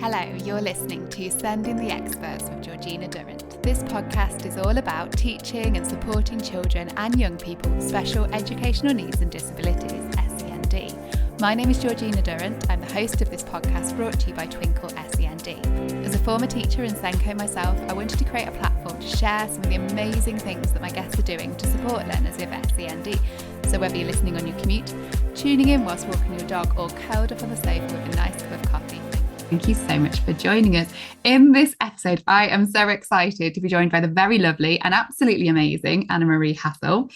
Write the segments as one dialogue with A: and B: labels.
A: Hello, you're listening to Sending the Experts with Georgina Durrant. This podcast is all about teaching and supporting children and young people with special educational needs and disabilities, SEND. My name is Georgina Durrant. I'm the host of this podcast brought to you by Twinkl SEND. As a former teacher in Senko myself, I wanted to create a platform to share some of the amazing things that my guests are doing to support learners with SEND. So whether you're listening on your commute, tuning in whilst walking your dog, or curled up on the sofa with a nice cup of coffee, thank you so much for joining us. In this episode, I am so excited to be joined by the very lovely and absolutely amazing Annamarie Hassal.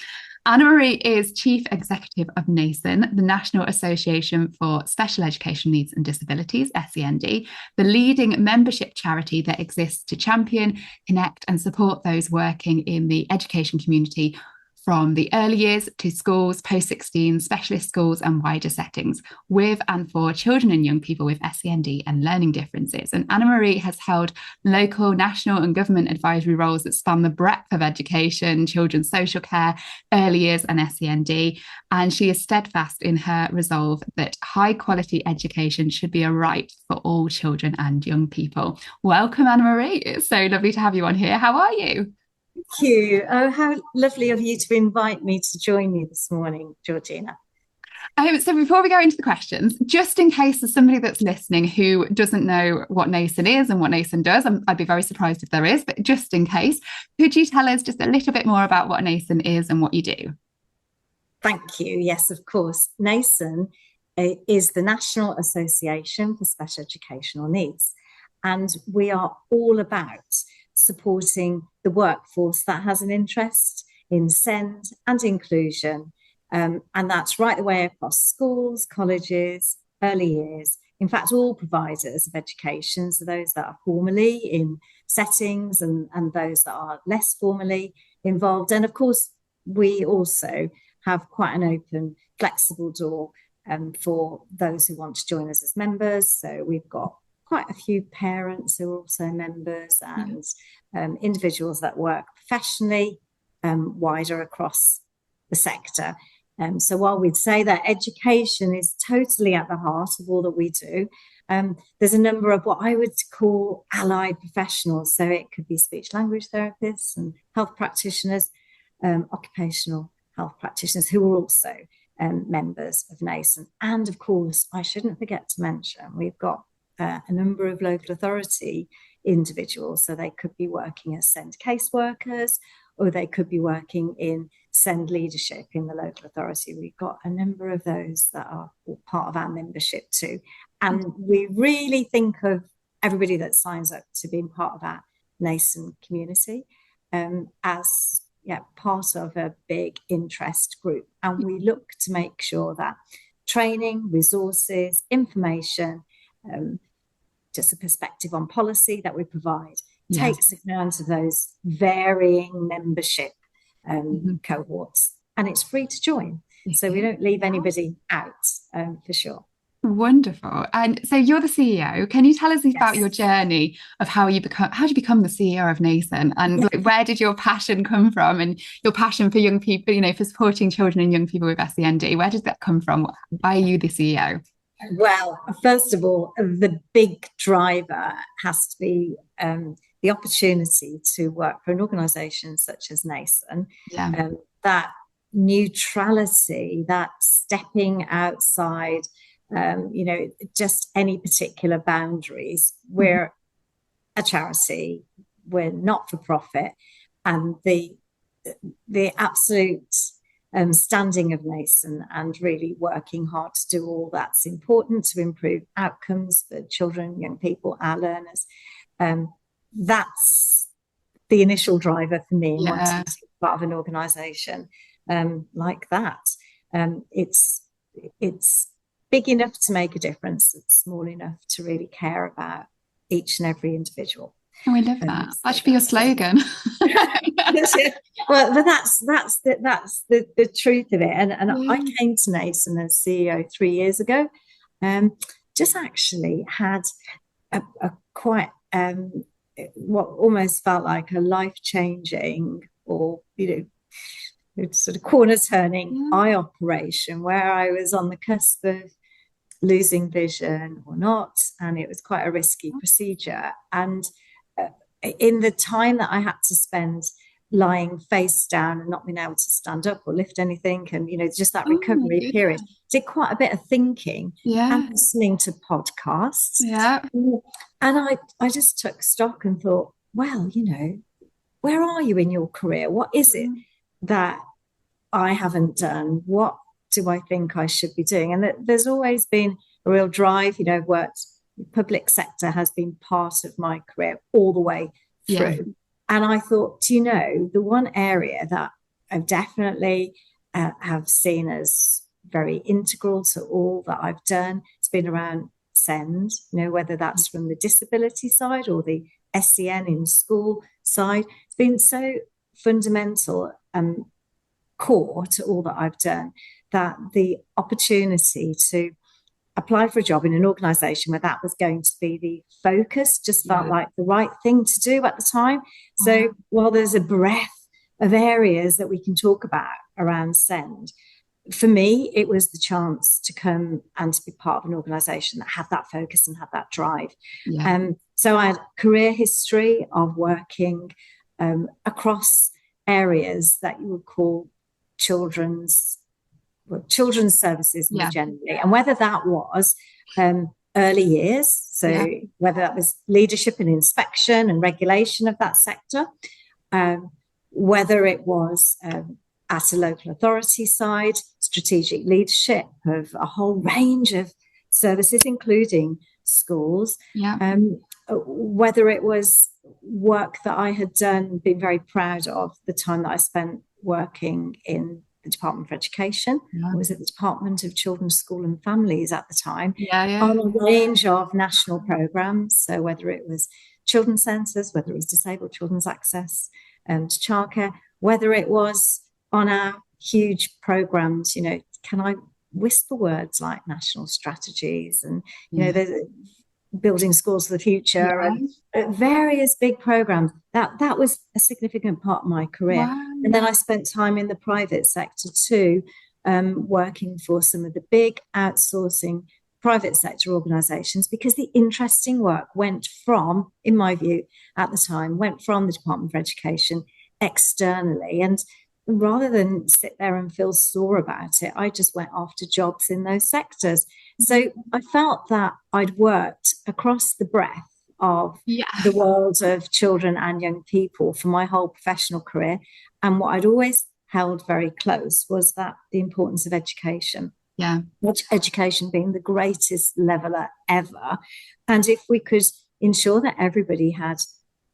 A: Annamarie is Chief Executive of nasen, the National Association for Special Education Needs and Disabilities, SEND, the leading membership charity that exists to champion, connect and support those working in the education community from the early years to schools, post-16, specialist schools and wider settings, with and for children and young people with SEND and learning differences. And Annamarie has held local, national and government advisory roles that span the breadth of education, children's social care, early years and SEND. And she is steadfast in her resolve that high quality education should be a right for all children and young people. Welcome, Annamarie. It's so lovely to have you on here. How are you?
B: Thank you. Oh, how lovely of you to invite me to join you this morning, Georgina.
A: So before we go into the questions, just in case there's somebody that's listening who doesn't know what nasen is and what nasen does, I'd be very surprised if there is, but just in case, could you tell us just a little bit more about what nasen is and what you do?
B: Thank you. Yes, of course. nasen is the National Association for Special Educational Needs, and we are all about supporting the workforce that has an interest in SEND and inclusion. And that's right the way across schools, colleges, early years. In fact, all providers of education, so those that are formally in settings and those that are less formally involved. And of course, we also have quite an open, flexible door for those who want to join us as members. So we've got quite a few parents who are also members and individuals that work professionally wider across the sector. So while we'd say that education is totally at the heart of all that we do, there's a number of what I would call allied professionals. So it could be speech language therapists and health practitioners, occupational health practitioners who are also members of nasen. And of course, I shouldn't forget to mention, we've got a number of local authority individuals. So they could be working as SEND caseworkers, or they could be working in SEND leadership in the local authority. We've got a number of those that are part of our membership too. And we really think of everybody that signs up to being part of our nasen community as part of a big interest group. And we look to make sure that training, resources, information, just a perspective on policy that we provide takes account of those varying membership cohorts, and it's free to join. So we don't leave anybody out for sure.
A: Wonderful. And so you're the CEO. Can you tell us about your journey of how you become the CEO of nasen, and where did your passion come from, and your passion for young people, for supporting children and young people with SEND? Where did that come from? Why are you the CEO?
B: Well, first of all, the big driver has to be the opportunity to work for an organisation such as nasen. That neutrality, that stepping outside, just any particular boundaries. We're a charity, we're not for profit, and the absolute standing of nasen and really working hard to do all that's important to improve outcomes for children, young people, our learners. That's the initial driver for me in wanting to be part of an organisation like that. It's big enough to make a difference. It's small enough to really care about each and every individual.
A: Oh, I love that. That should be your slogan.
B: Well, but that's the truth of it. And I came to nasen as CEO 3 years ago. Just actually had a quite what almost felt like a life-changing or sort of corner-turning eye operation, where I was on the cusp of losing vision or not, and it was quite a risky procedure. And in the time that I had to spend lying face down and not being able to stand up or lift anything, and just that recovery period, did quite a bit of thinking and listening to podcasts. And I just took stock and thought, well, where are you in your career? What is it that I haven't done? What do I think I should be doing? And there's always been a real drive. Worked public sector has been part of my career all the way through. And I thought, the one area that I've definitely have seen as very integral to all that I've done, it's been around SEND, whether that's from the disability side or the SEN in school side. It's been so fundamental and core to all that I've done, that the opportunity to apply for a job in an organisation where that was going to be the focus just felt like the right thing to do at the time. So while there's a breadth of areas that we can talk about around SEND, for me, it was the chance to come and to be part of an organisation that had that focus and had that drive. So I had career history of working across areas that you would call children's services more generally, and whether that was early years, so whether that was leadership and inspection and regulation of that sector, whether it was at a local authority side, strategic leadership of a whole range of services, including schools, whether it was work that I had done, been very proud of the time that I spent working in the Department for Education. I was at the Department of Children's School and Families at the time, on a range of national programmes. So whether it was children's centres, whether it was disabled children's access to childcare, whether it was on our huge programmes, can I whisper words like national strategies and, there's building schools for the future and various big programmes. That was a significant part of my career. And then I spent time in the private sector too, working for some of the big outsourcing private sector organisations, because the interesting work went from, in my view at the time, the Department for Education externally. And rather than sit there and feel sore about it, I just went after jobs in those sectors. So I felt that I'd worked across the breadth of the world of children and young people for my whole professional career. And what I'd always held very close was that the importance of education. Education being the greatest leveller ever. And if we could ensure that everybody had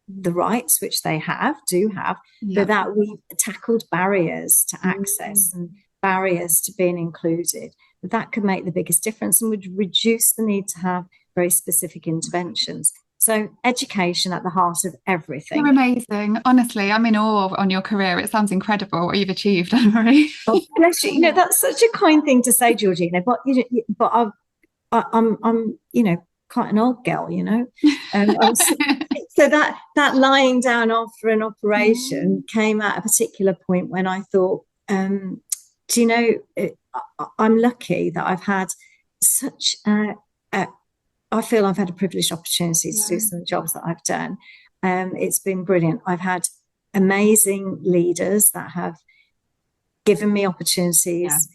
B: the rights, which they do have, but that we tackled barriers to access and barriers to being included, that could make the biggest difference and would reduce the need to have very specific interventions. So education at the heart of everything.
A: You're amazing. Honestly, I'm in awe on your career. It sounds incredible what you've achieved, Annamarie.
B: Oh, bless you. That's such a kind thing to say, Georgina, but I'm quite an old girl, so that lying down after an operation came at a particular point when I thought, I'm lucky that I've had such I feel I've had a privileged opportunity to do some jobs that I've done. It's been brilliant. I've had amazing leaders that have given me opportunities,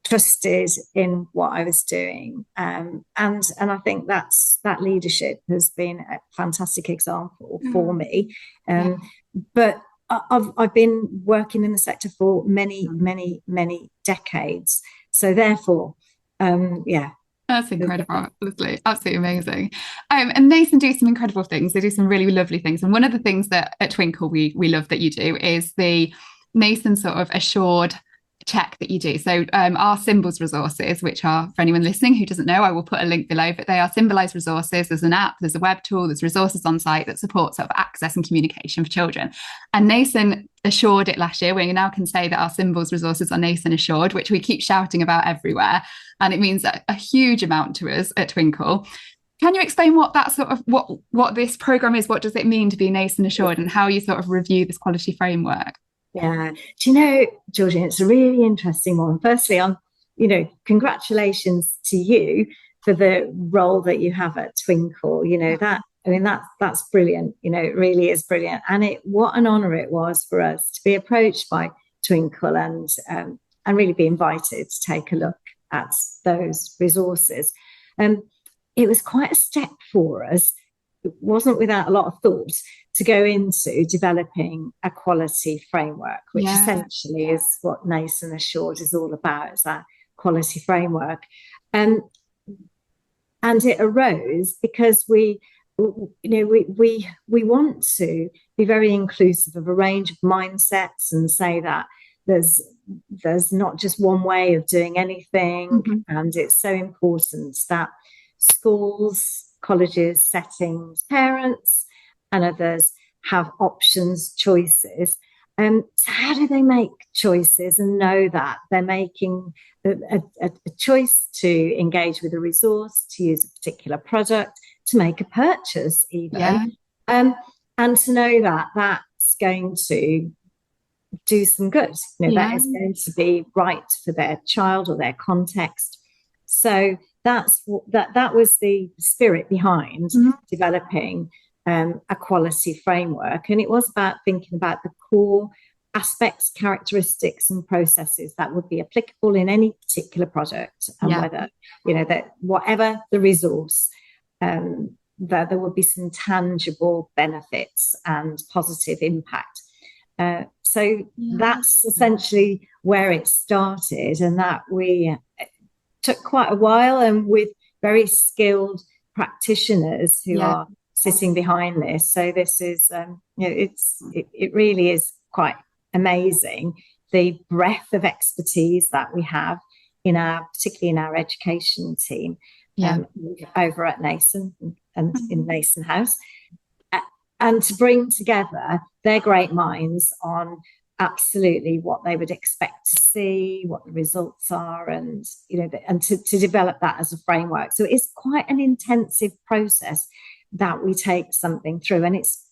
B: trusted in what I was doing, and I think that leadership has been a fantastic example for me. But I've been working in the sector for many decades, so therefore,
A: That's incredible. Absolutely amazing. And nasen do some incredible things. They do some really lovely things. And one of the things that at Twinkl we love that you do is the nasen sort of assured check that you do. So our symbols resources, which are, for anyone listening who doesn't know, I will put a link below, but they are symbolized resources. There's an app, there's a web tool, there's resources on site that support sort of access and communication for children. And nasen assured it last year. We now can say that our symbols resources are nasen assured, which we keep shouting about everywhere. And it means a huge amount to us at Twinkl. Can you explain what that sort of what this program is? What does it mean to be nasen assured, and how you sort of review this quality framework?
B: Yeah. Do you know, Georgina, it's a really interesting one. Firstly, congratulations to you for the role that you have at Twinkl. You know, that's brilliant. You know, it really is brilliant. And what an honour it was for us to be approached by Twinkl and really be invited to take a look at those resources. It was quite a step for us. It wasn't without a lot of thought to go into developing a quality framework, which essentially is what Nasen Assured is all about, is that quality framework. And it arose because we want to be very inclusive of a range of mindsets and say that there's not just one way of doing anything. And it's so important that schools, colleges, settings, parents and others have options, choices. So how do they make choices and know that they're making a choice to engage with a resource, to use a particular product, to make a purchase even, and to know that that's going to do some good, that is going to be right for their child or their context. So that was the spirit behind developing a quality framework. And it was about thinking about the core aspects, characteristics and processes that would be applicable in any particular product, and whether, that whatever the resource, that there would be some tangible benefits and positive impact. So that's essentially where it started, and that we took quite a while, and with very skilled practitioners who are sitting behind this. So this is, it really is quite amazing, the breadth of expertise that we have particularly in our education team over at Nasen and in Nasen House, and to bring together their great minds on absolutely what they would expect to see, what the results are, and to develop that as a framework. So it's quite an intensive process that we take something through, and it's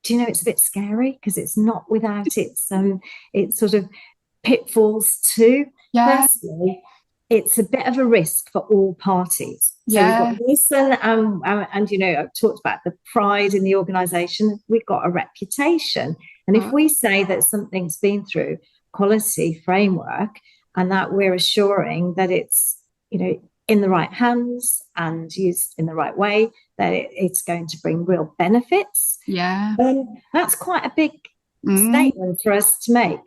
B: a bit scary because it's not without its sort of pitfalls too. Personally, it's a bit of a risk for all parties. So we've got Nasen, and I've talked about the pride in the organisation. We've got a reputation, and if we say that something's been through quality framework and that we're assuring that it's in the right hands and used in the right way, that it's going to bring real benefits. That's quite a big statement for us to make.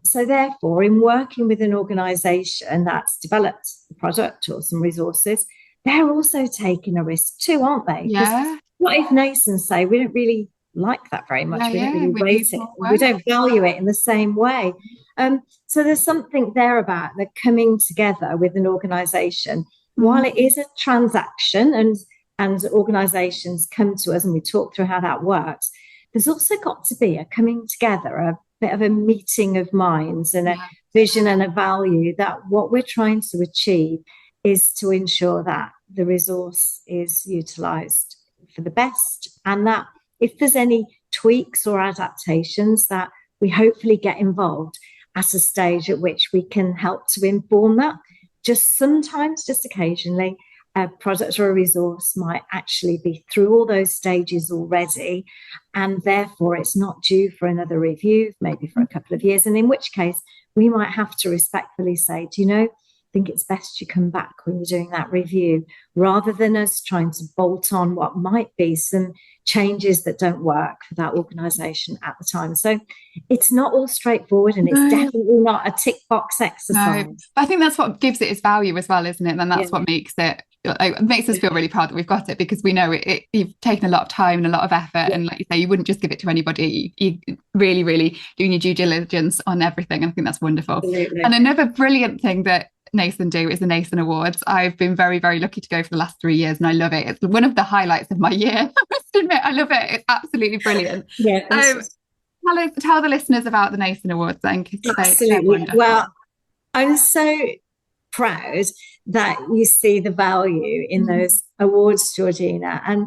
B: So therefore, in working with an organisation that's developed a product or some resources, they're also taking a risk too, aren't they? What if Nasen say, we don't really like that very much, we don't really rate it, we don't value it in the same way. So there's something there about the coming together with an organisation. While it is a transaction and organisations come to us and we talk through how that works, there's also got to be a coming together, a bit of a meeting of minds and a vision and a value that what we're trying to achieve is to ensure that the resource is utilised for the best, and that if there's any tweaks or adaptations, that we hopefully get involved at a stage at which we can help to inform that. Just occasionally, a product or a resource might actually be through all those stages already, and therefore it's not due for another review, maybe for a couple of years, and in which case we might have to respectfully say, I think it's best you come back when you're doing that review, rather than us trying to bolt on what might be some changes that don't work for that organisation at the time. So it's not all straightforward, and it's definitely not a tick box exercise.
A: No, I think that's what gives it its value as well, isn't it? And that's what makes us feel really proud that we've got it, because we know you've taken a lot of time and a lot of effort, and like you say, you wouldn't just give it to anybody. You really, really doing your due diligence on everything. And I think that's wonderful.
B: Absolutely.
A: And another brilliant thing that Nasen do is the Nasen Awards. I've been very, very lucky to go for the last 3 years, and I love it. It's one of the highlights of my year. I must admit, I love it. It's absolutely brilliant. Tell the listeners about the Nasen Awards then.
B: Absolutely. Well, I'm so proud that you see the value in those awards, Georgina. And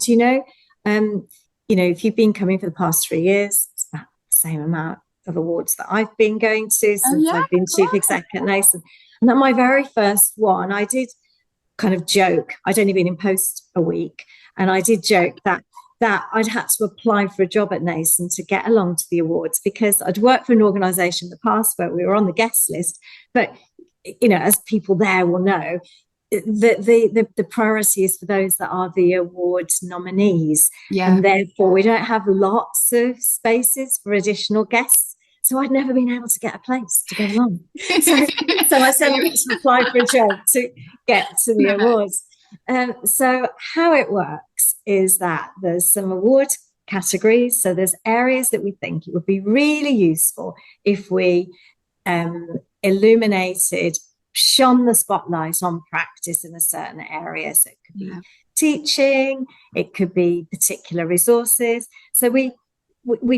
B: if you've been coming for the past 3 years, it's about the same amount of awards that I've been going to since I've been chief exec at Nasen. And at my very first one, I did kind of joke. I'd only been in post a week, and I did joke that I'd had to apply for a job at nasen to get along to the awards, because I'd worked for an organisation in the past where we were on the guest list. But, as people there will know, the priority is for those that are the award nominees.
A: Yeah.
B: And therefore, we don't have lots of spaces for additional guests. So I'd never been able to get a place to go along. So I said I had to apply for a job to get to the awards. So how it works is that there's some award categories. So there's areas that we think it would be really useful if we illuminated, shone the spotlight on practice in a certain area. So it could be teaching, it could be particular resources. So we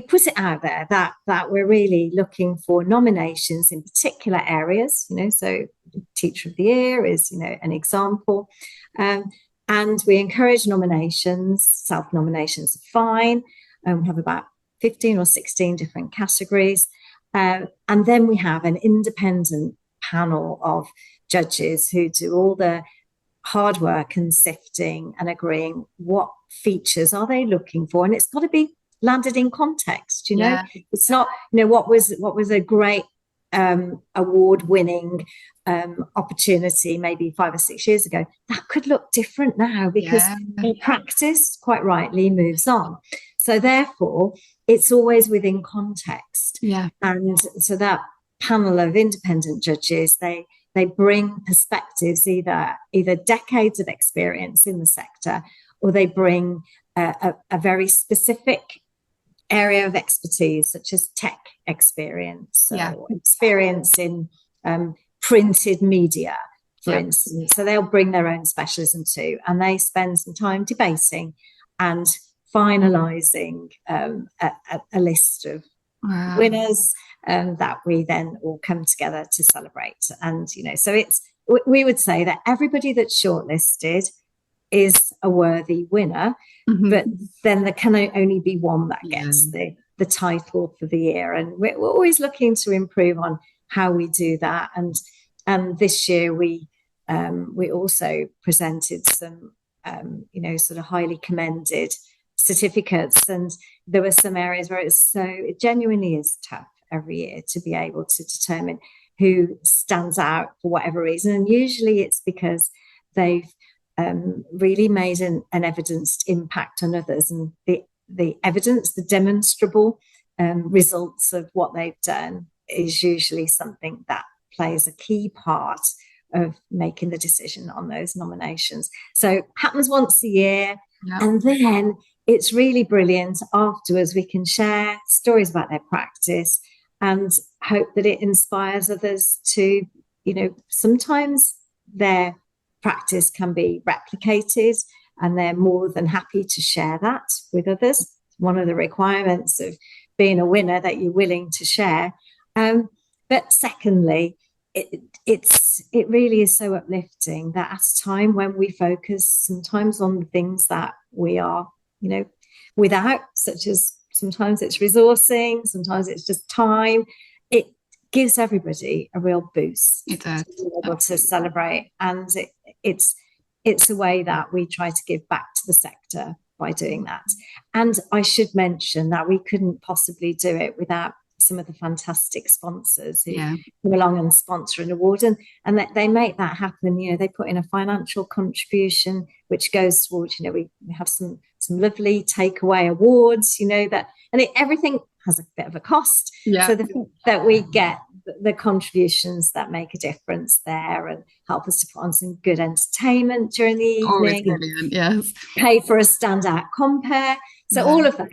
B: put it out there that we're really looking for nominations in particular areas, so Teacher of the Year is, an example. And we encourage nominations. Self-nominations are fine. We have about 15 or 16 different categories. And then we have an independent panel of judges who do all the hard work and sifting and agreeing what features are they looking for. And it's got to be landed in context, It's not, what was a great award-winning opportunity maybe 5 or 6 years ago, that could look different now, because practice, quite rightly, moves on. So therefore, it's always within context.
A: Yeah.
B: And so that panel of independent judges, they bring perspectives, either decades of experience in the sector, or they bring a very specific area of expertise, such as tech experience or experience in printed media, for instance. So they'll bring their own specialism too, and they spend some time debating and finalising a list of winners that we then all come together to celebrate. And, so we would say that everybody that's shortlisted is a worthy winner, but then there can only be one that gets the title for the year. And we're always looking to improve on how we do that. And this year we also presented some, sort of highly commended certificates. And there were some areas where it genuinely is tough every year to be able to determine who stands out for whatever reason. And usually it's because they've really made an evidenced impact on others, and the evidence, the demonstrable results of what they've done is usually something that plays a key part of making the decision on those nominations. So happens once a year, and then it's really brilliant. Afterwards, we can share stories about their practice and hope that it inspires others to, sometimes their practice can be replicated, and they're more than happy to share that with others. One of the requirements of being a winner, that you're willing to share. But secondly, it really is so uplifting that at a time when we focus sometimes on the things that we are, without, such as sometimes it's resourcing, sometimes it's just time, it gives everybody a real boost.
A: It does.
B: To be able to celebrate. And it's a way that we try to give back to the sector by doing that. And I should mention that we couldn't possibly do it without some of the fantastic sponsors who come along and sponsor an award, and that they make that happen. They put in a financial contribution which goes towards, we have some lovely takeaway awards, everything has a bit of a cost. So the fact that we get the contributions that make a difference there and help us to put on some good entertainment during the evening.
A: Always brilliant, yes.
B: Pay for a standout compare. So all of that,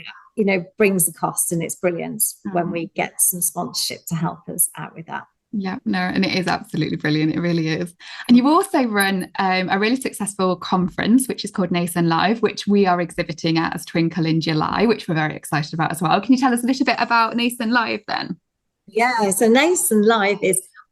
B: brings the cost, and it's brilliant when we get some sponsorship to help us out with that.
A: Yeah, no, and it is absolutely brilliant. It really is. And you also run a really successful conference, which is called Nasen Live, which we are exhibiting at as Twinkl in July, which we're very excited about as well. Can you tell us a little bit about Nasen Live then?
B: Yeah, so Nasen Live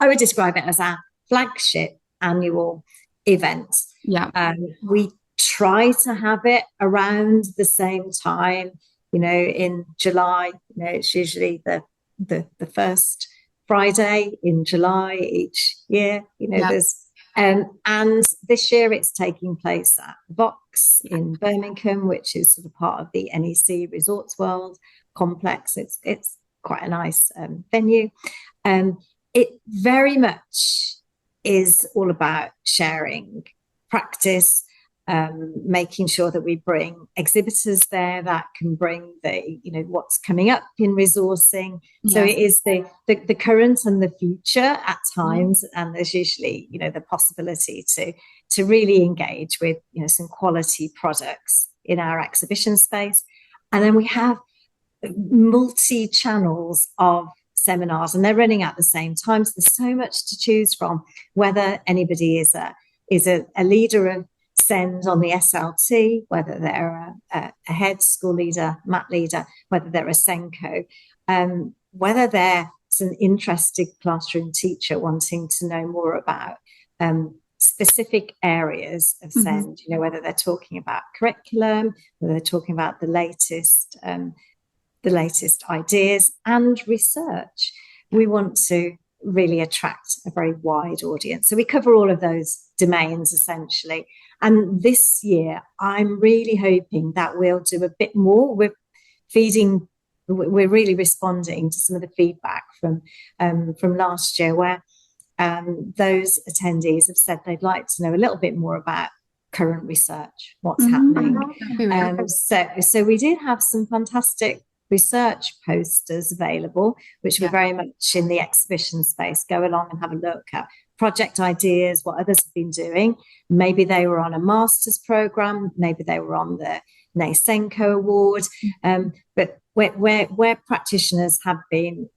B: I would describe it as our flagship annual event.
A: Yeah.
B: We try to have it around the same time, in July. It's usually the first Friday in July each year. There's And this year it's taking place at the Box in Birmingham, which is sort of part of the NEC Resorts World complex. It's quite a nice venue. It very much is all about sharing practice, making sure that we bring exhibitors there that can bring what's coming up in resourcing. Yeah. So it is the current and the future at times, and there's usually the possibility to really engage with some quality products in our exhibition space. And then we have multi-channels of seminars, and they're running at the same time. So there's so much to choose from, whether anybody is a leader of SEND on the SLT, whether they're a head school leader, MAT leader, whether they're a SENCO, whether they're an interested classroom teacher wanting to know more about specific areas of SEND, whether they're talking about curriculum, whether they're talking about the latest ideas and research. We want to really attract a very wide audience. So we cover all of those domains essentially. And this year, I'm really hoping that we'll do a bit more. We're really responding to some of the feedback from last year, where those attendees have said they'd like to know a little bit more about current research, what's happening. So we did have some fantastic research posters available, which were very much in the exhibition space. Go along and have a look at project ideas, what others have been doing. Maybe they were on a master's program, maybe they were on the NASENCO award, but where practitioners have been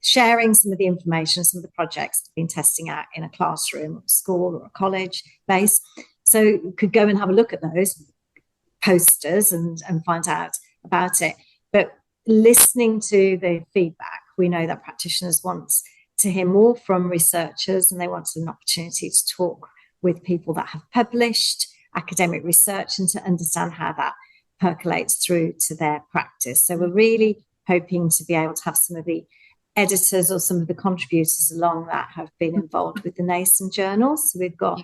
B: sharing some of the information, some of the projects they've been testing out in a classroom, or school, or a college base. So you could go and have a look at those posters and find out about it. But listening to the feedback, we know that practitioners want to hear more from researchers, and they want an opportunity to talk with people that have published academic research and to understand how that percolates through to their practice. So we're really hoping to be able to have some of the editors or some of the contributors along that have been involved with the nasen journals. So we've got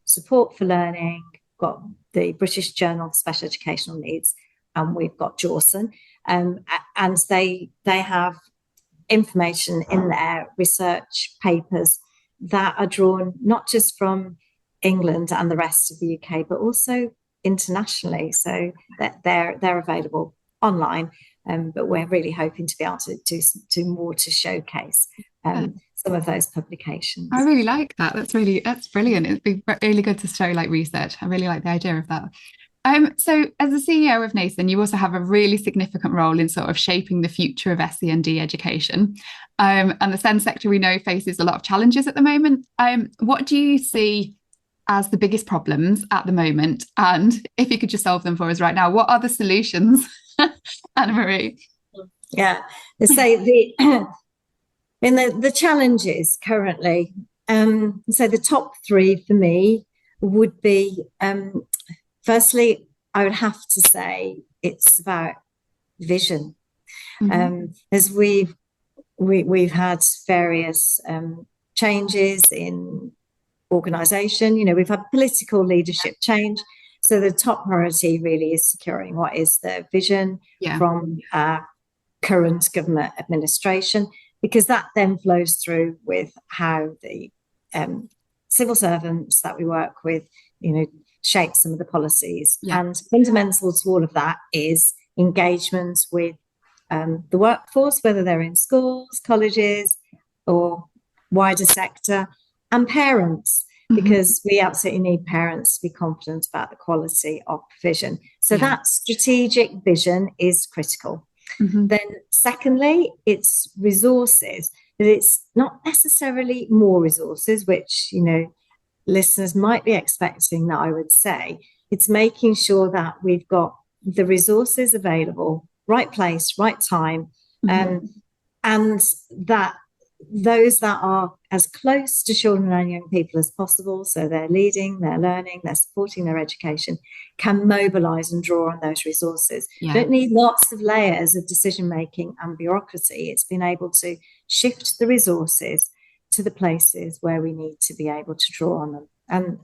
B: Support for Learning, got the British Journal of Special Educational Needs, and we've got Jawson. And they have information in their research papers that are drawn not just from England and the rest of the UK, but also internationally. So that they're available online. But we're really hoping to be able to do more to showcase some of those publications.
A: I really like that. That's brilliant. It'd be really good to show research. I really like the idea of that. So as the CEO of nasen, you also have a really significant role in sort of shaping the future of SEND education. And the SEND sector, we know, faces a lot of challenges at the moment. What do you see as the biggest problems at the moment? And if you could just solve them for us right now, what are the solutions, Annamarie?
B: Yeah, so the challenges currently, so the top three for me would be, firstly, I would have to say it's about vision. As we've had various changes in organisation, we've had political leadership change. So the top priority really is securing what is the vision from our current government administration, because that then flows through with how the civil servants that we work with, shape some of the policies. And fundamental to all of that is engagement with the workforce, whether they're in schools, colleges, or wider sector, and parents, because we absolutely need parents to be confident about the quality of provision. So that strategic vision is critical. Then secondly, it's resources, but it's not necessarily more resources, which, listeners might be expecting that I would say. It's making sure that we've got the resources available, right place, right time, and that those that are as close to children and young people as possible, so they're leading, they're learning, they're supporting their education, can mobilise and draw on those resources. Don't need lots of layers of decision making and bureaucracy. It's been able to shift the resources to the places where we need to be able to draw on them. And,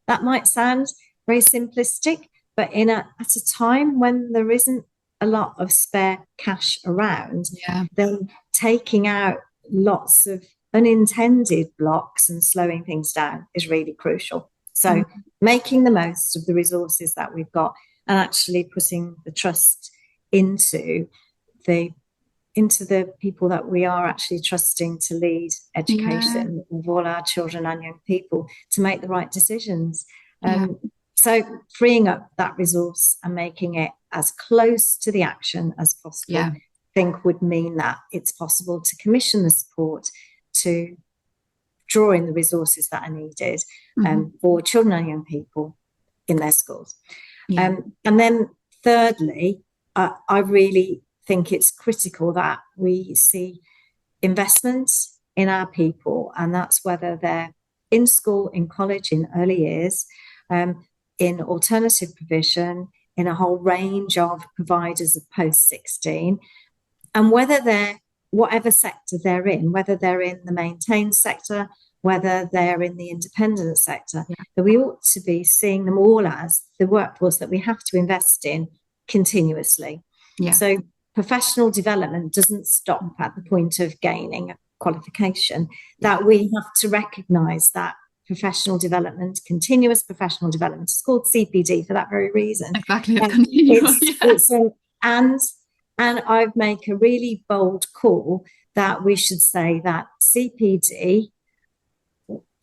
B: that might sound very simplistic, but at a time when there isn't a lot of spare cash around, then taking out lots of unintended blocks and slowing things down is really crucial. So making the most of the resources that we've got and actually putting the trust into the people that we are actually trusting to lead education of all our children and young people to make the right decisions. So freeing up that resource and making it as close to the action as possible, I think would mean that it's possible to commission the support to draw in the resources that are needed for children and young people in their schools. And then thirdly, I really think it's critical that we see investments in our people, and that's whether they're in school, in college, in early years, in alternative provision, in a whole range of providers of post-16, and whether they're whatever sector they're in, whether they're in the maintained sector, whether they're in the independent sector, that we ought to be seeing them all as the workforce that we have to invest in continuously. So professional development doesn't stop at the point of gaining a qualification, that we have to recognise that professional development, continuous professional development, it's called CPD for that very reason.
A: Exactly, it's
B: and I make a really bold call that we should say that CPD,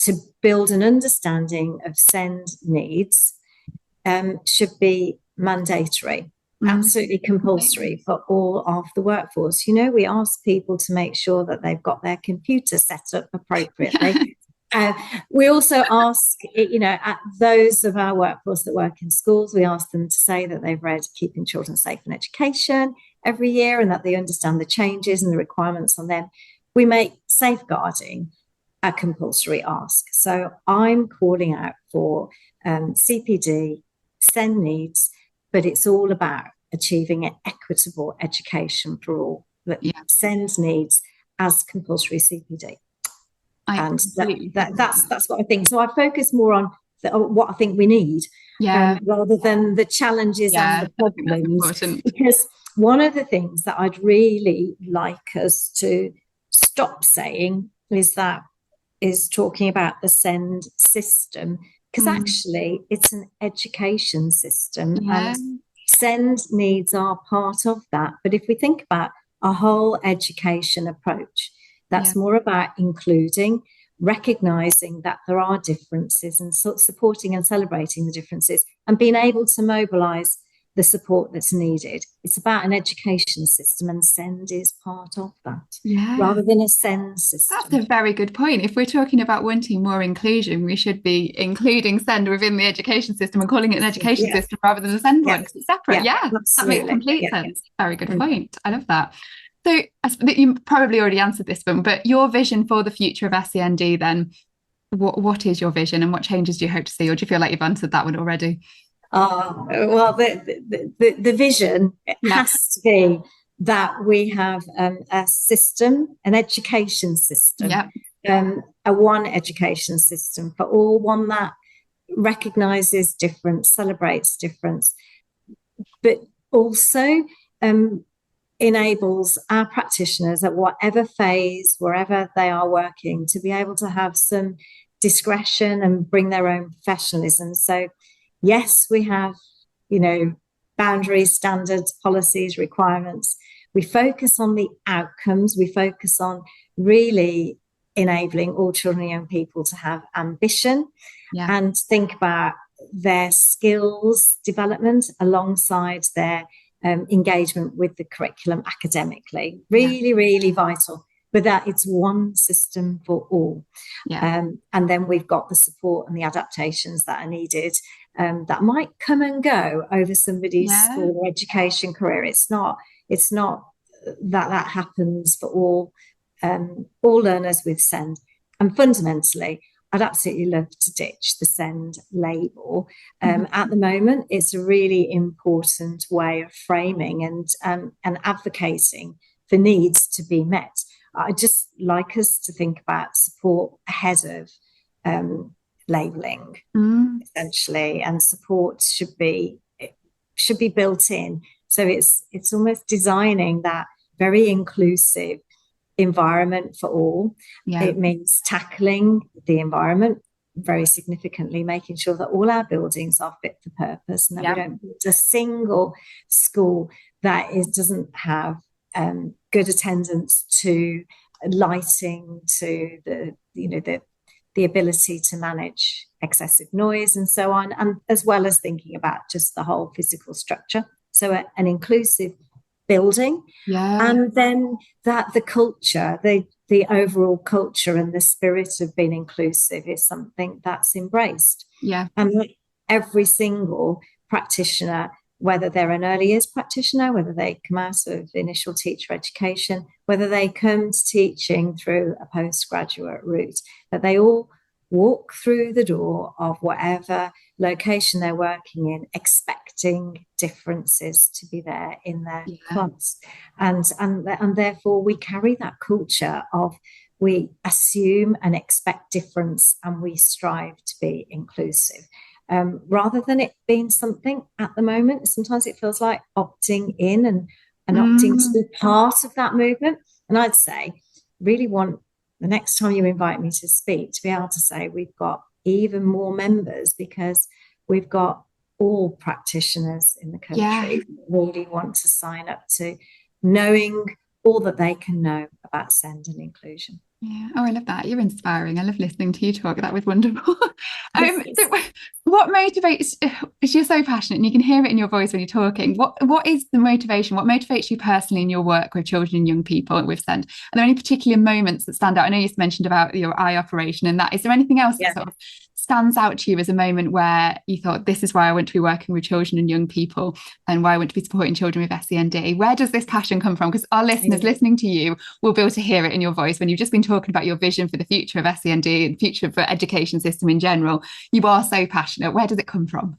B: to build an understanding of SEND needs, should be mandatory. Absolutely compulsory for all of the workforce. We ask people to make sure that they've got their computer set up appropriately. We also ask, at those of our workforce that work in schools, we ask them to say that they've read Keeping Children Safe in Education every year and that they understand the changes and the requirements on them. We make safeguarding a compulsory ask. So I'm calling out for CPD, SEND needs, but it's all about achieving an equitable education for all, that SEND needs as compulsory CPD. That's what I think. So I focus more on what I think we need, rather than the challenges and the problems. Because one of the things that I'd really like us to stop saying is talking about the SEND system, because actually it's an education system and SEND needs are part of that. But if we think about a whole education approach, that's more about including, recognising that there are differences and supporting and celebrating the differences and being able to mobilise the support that's needed. It's about an education system, and SEND is part of that, rather than a SEND system.
A: That's a very good point. If we're talking about wanting more inclusion, we should be including SEND within the education system and calling it an education system rather than a SEND one, because it's separate. That makes complete sense. Very good point. I love that. So you probably already answered this one, but your vision for the future of SEND then, what is your vision and what changes do you hope to see? Or do you feel like you've answered that one already?
B: Well, the vision has to be that we have a system, an education system, a one education system for all, one that recognises difference, celebrates difference, but also enables our practitioners at whatever phase, wherever they are working, to be able to have some discretion and bring their own professionalism. So yes, we have, boundaries, standards, policies, requirements. We focus on the outcomes. We focus on really enabling all children and young people to have ambition and think about their skills development alongside their engagement with the curriculum academically. Really, really vital. But that it's one system for all. And then we've got the support and the adaptations that are needed that might come and go over somebody's school or education career. It's not that happens for all learners with SEND. And fundamentally, I'd absolutely love to ditch the SEND label. At the moment, it's a really important way of framing and advocating for needs to be met, I just like us to think about support ahead of labelling, essentially, and support should be built in. So it's almost designing that very inclusive environment for all.
A: Yeah.
B: It means tackling the environment very significantly, making sure that all our buildings are fit for purpose, and that we don't build a single school that doesn't have good attendance, to lighting, to the ability to manage excessive noise and so on, and as well as thinking about just the whole physical structure. So an inclusive building, and then that the culture, the overall culture and the spirit of being inclusive is something that's embraced. And every single practitioner, whether they're an early years practitioner, whether they come out of initial teacher education, whether they come to teaching through a postgraduate route, that they all walk through the door of whatever location they're working in, expecting differences to be there in their class. And therefore we carry that culture of, we assume and expect difference, and we strive to be inclusive. Rather than it being something at the moment, sometimes it feels like opting in and opting to be part of that movement. And I'd say, really want the next time you invite me to speak, to be able to say we've got even more members, because we've got all practitioners in the country who really want to sign up to knowing all that they can know about SEND and inclusion.
A: Yeah. Oh, I love that. You're inspiring. I love listening to you talk. That was wonderful. So what motivates, you're so passionate and you can hear it in your voice when you're talking. What is the motivation? What motivates you personally in your work with children and young people with SEND? Are there any particular moments that stand out? I know you mentioned about your eye operation and that. Is there anything else that sort of stands out to you as a moment where you thought, this is why I want to be working with children and young people, and why I want to be supporting children with SEND? Where does this passion come from? Because our listeners listening to you will be able to hear it in your voice when you've just been talking about your vision for the future of SEND and future of the education system in general. You are so passionate. Where does it come from?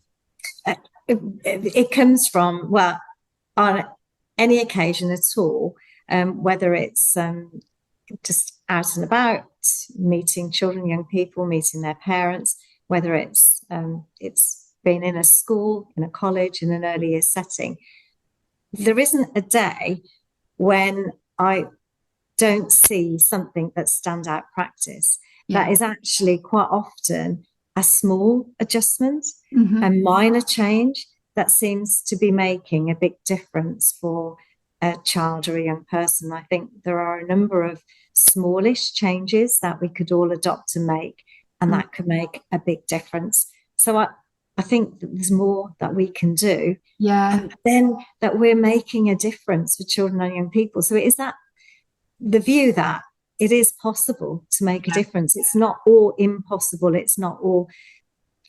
B: It comes from, well, on any occasion at all, whether it's just out and about, meeting children, young people, meeting their parents, whether it's been in a school, in a college, in an early years setting. There isn't a day when I don't see something that stands out practice. That is actually quite often a small adjustment, a minor change that seems to be making a big difference for a child or a young person. I think there are a number of smallish changes that we could all adopt and make, and that could make a big difference. So I think that there's more that we can do. And then that we're making a difference for children and young people. So it is that the view that it is possible to make a difference. It's not all impossible. It's not all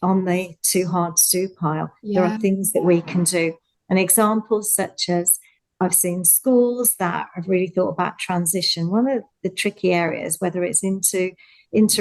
B: on the too hard to do pile. There are things that we can do. And examples such as, I've seen schools that have really thought about transition. One of the tricky areas, whether it's into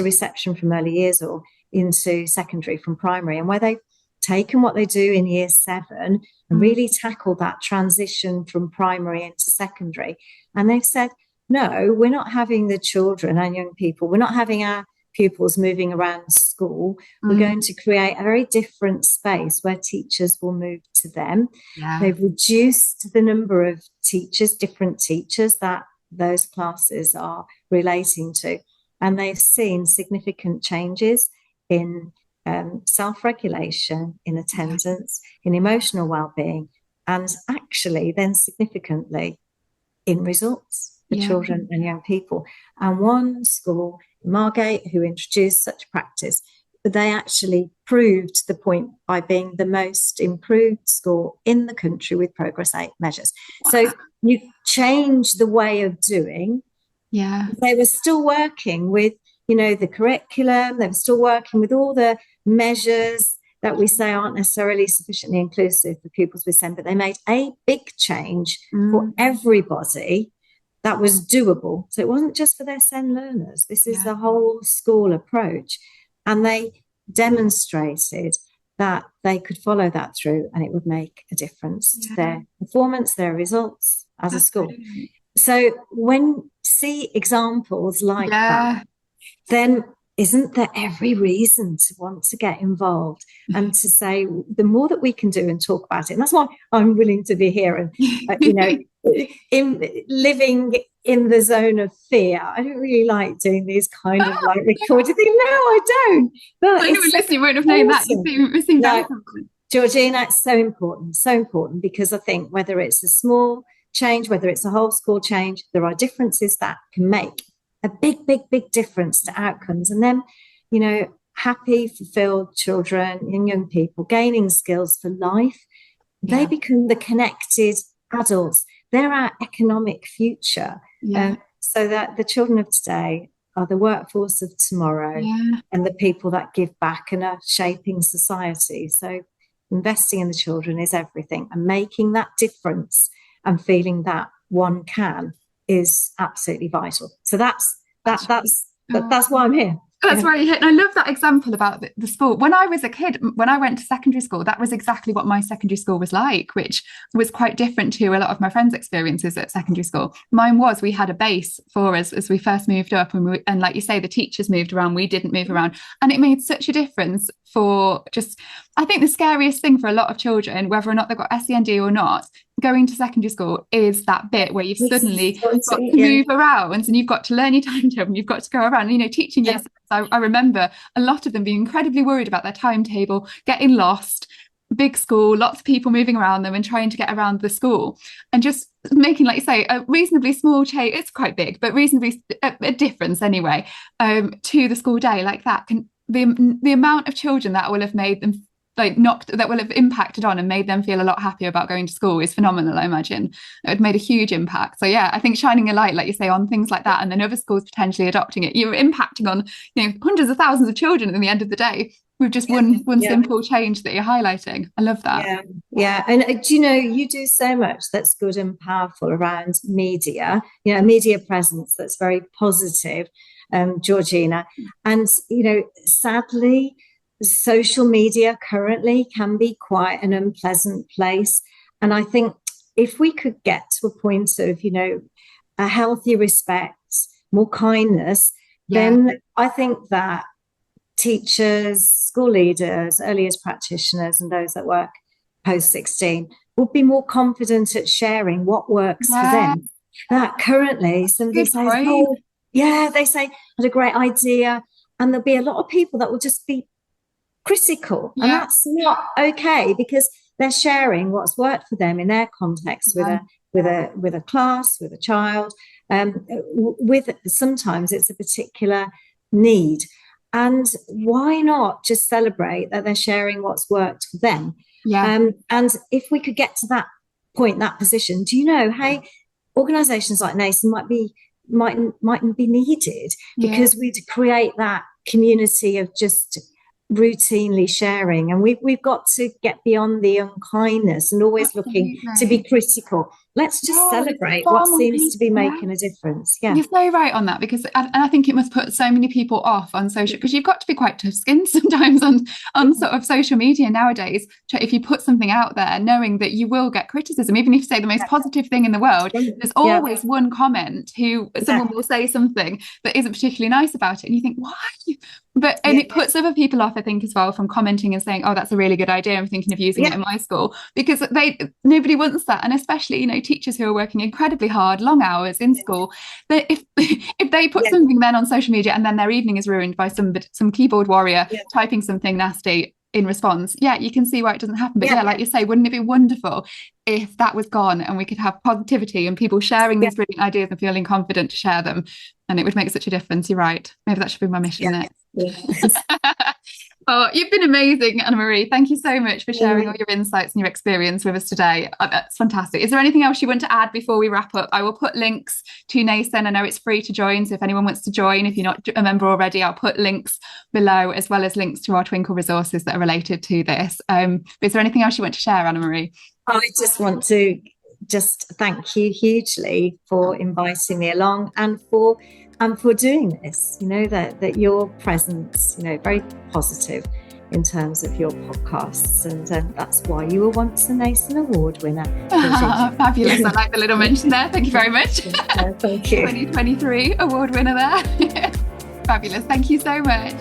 B: reception from early years or into secondary from primary, and where they've taken what they do in year 7 and really tackled that transition from primary into secondary. And they've said, no, we're not having the children and young people, we're not having our pupils moving around school. We're going to create a very different space where teachers will move to them. They've reduced the number of teachers, different teachers that those classes are relating to. And they've seen significant changes in self-regulation, in attendance, in emotional well-being, and actually then significantly in results for children and young people. And one school, Margate, who introduced such practice, they actually proved the point by being the most improved school in the country with Progress 8 measures. So you change the way of doing. They were still working with, the curriculum. They were still working with all the measures that we say aren't necessarily sufficiently inclusive for pupils with SEND, but they made a big change for everybody that was doable. So it wasn't just for their SEND learners. This is the whole school approach. And they demonstrated that they could follow that through and it would make a difference to their performance, their results as a school. So when see examples like that,
A: Yeah.
B: then isn't there every reason to want to get involved and to say the more that we can do and talk about it? And that's why I'm willing to be here and, in living in the zone of fear. I don't really like doing these kind of like recorded things. No, I don't. But
A: I know, listen, you won't have known that. You seem very confident.
B: Georgina, it's so important because I think whether it's a small change, whether it's a whole school change, there are differences that can make a big difference to outcomes. And then, happy, fulfilled children and young people gaining skills for life, they become the connected adults. They're our economic future. So that the children of today are the workforce of tomorrow and the people that give back and are shaping society. So investing in the children is everything, and making that difference and feeling that one can is absolutely vital. So that's why I'm here.
A: That's where you hit. And I love that example about the sport. When I was a kid, when I went to secondary school, that was exactly what my secondary school was like, which was quite different to a lot of my friends' experiences at secondary school. Mine was, we had a base for us as we first moved up, and like you say, the teachers moved around, we didn't move around. And it made such a difference for just, I think the scariest thing for a lot of children, whether or not they've got SEND or not, going to secondary school is that bit where you've suddenly got to move around and you've got to learn your timetable and you've got to go around, teaching years. I remember a lot of them being incredibly worried about their timetable, getting lost, big school, lots of people moving around them and trying to get around the school, and just making, like you say, a reasonably small change. It's quite big, but reasonably a difference anyway, to the school day like that. The amount of children that will have made them that will have impacted on and made them feel a lot happier about going to school is phenomenal. I imagine it would made a huge impact. So I think shining a light, like you say, on things like that, and then other schools potentially adopting it, you're impacting on hundreds of thousands of children at the end of the day with just one simple change that you're highlighting. I love that.
B: And you do so much that's good and powerful around media, media presence that's very positive, Georgina. And sadly, social media currently can be quite an unpleasant place. And I think if we could get to a point of, a healthy respect, more kindness, then I think that teachers, school leaders, early years practitioners, and those that work post 16 would be more confident at sharing what works for them. That currently somebody says, they say, I had a great idea. And there'll be a lot of people that will just be critical, and that's not okay, because they're sharing what's worked for them in their context with a class, with a child, with sometimes it's a particular need. And why not just celebrate that they're sharing what's worked for them? And if we could get to that point, that position, hey, organizations like nasen mightn't be needed, because we'd create that community of just routinely sharing. And we've got to get beyond the unkindness and always looking to be critical. Let's just celebrate what seems to be making a difference. You're
A: so right on that, because I think it must put so many people off on social, because you've got to be quite tough-skinned sometimes on sort of social media nowadays. If you put something out there knowing that you will get criticism, even if you say the most positive thing in the world, there's always one comment someone will say something that isn't particularly nice about it, and you think, why? But it puts other people off, I think, as well, from commenting and saying, oh, that's a really good idea, I'm thinking of using it in my school, because nobody wants that. And especially teachers who are working incredibly hard, long hours in school, that if they put something then on social media and then their evening is ruined by some keyboard warrior typing something nasty in response, you can see why it doesn't happen. But like you say, wouldn't it be wonderful if that was gone and we could have positivity and people sharing these brilliant ideas and feeling confident to share them? And it would make such a difference. You're right. Maybe that should be my mission next. Oh, you've been amazing, Annamarie. Thank you so much for sharing all your insights and your experience with us today. That's fantastic. Is there anything else you want to add before we wrap up? I will put links to nasen. I know it's free to join, so if anyone wants to join, if you're not a member already, I'll put links below, as well as links to our Twinkl resources that are related to this. But is there anything else you want to share, Annamarie?
B: I just want to thank you hugely for inviting me along and for doing this. That your presence, very positive, in terms of your podcasts, and that's why you were once a Nasen Award winner.
A: Fabulous. I like the little mention there. Thank you very much.
B: Thank you.
A: 2023 award winner there. Fabulous. Thank you so much.